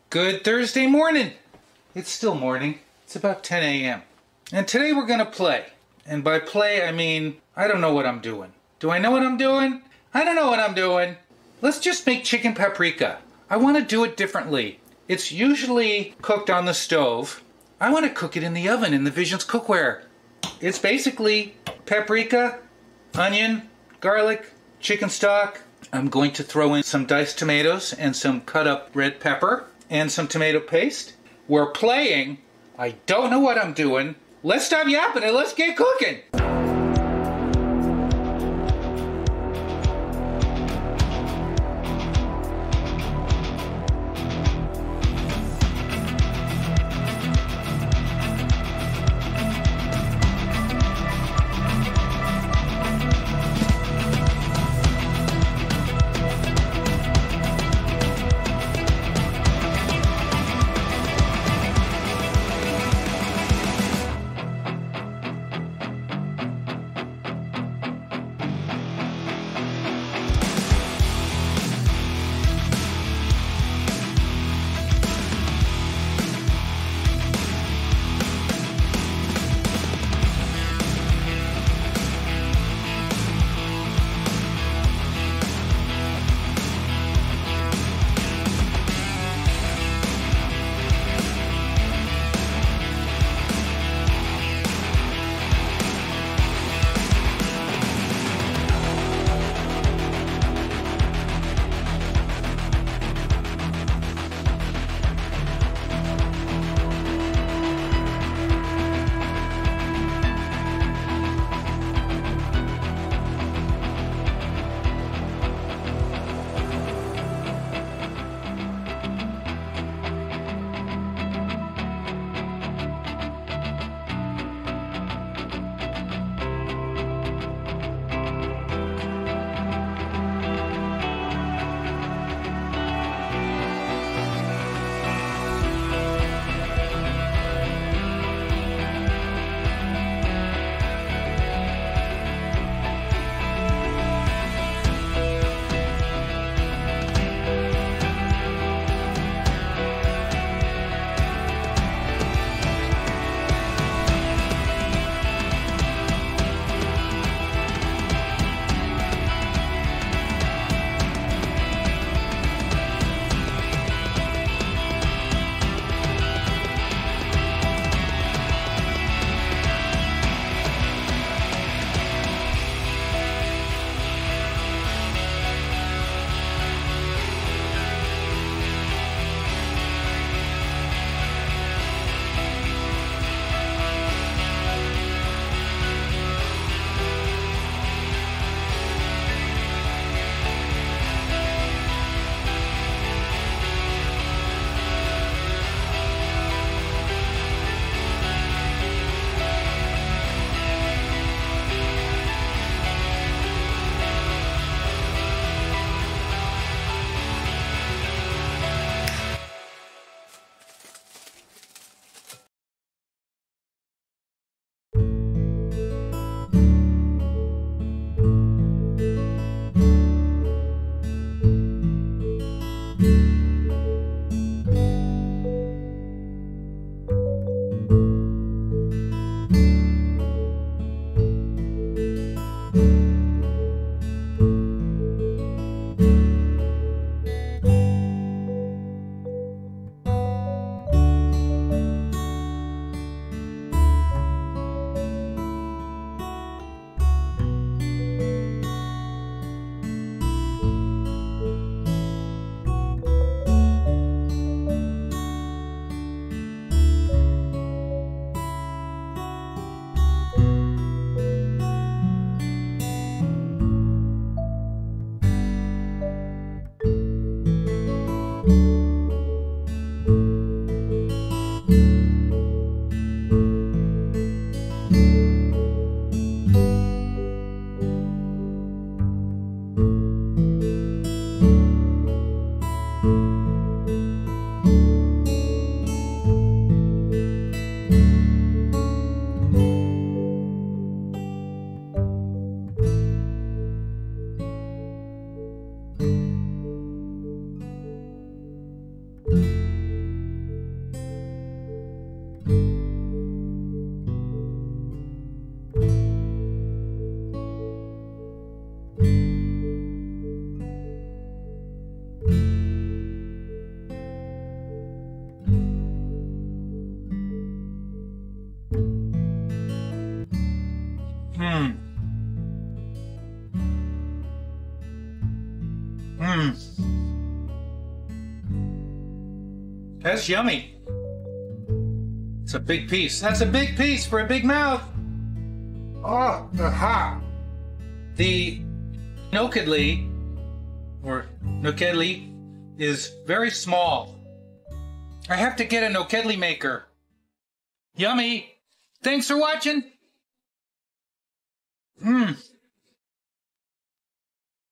Good Thursday morning. It's still morning. It's about 10 a.m. And today we're going to play. And by play, I mean, I don't know what I'm doing. Do I know what I'm doing? I don't know what I'm doing. Let's just make chicken paprika. I want to do it differently. It's usually cooked on the stove. I want to cook it in the oven in the Visions cookware. It's basically paprika, onion, garlic, chicken stock. I'm going to throw in some diced tomatoes and some cut up red pepper and some tomato paste. We're playing. I don't know what I'm doing. Let's stop yapping and let's get cooking. Mmm. That's yummy. It's a big piece. That's a big piece for a big mouth. Oh, aha. The Nokedli, or Nokedli, is very small. I have to get a Nokedli maker. Yummy. Thanks for watching. Mmm.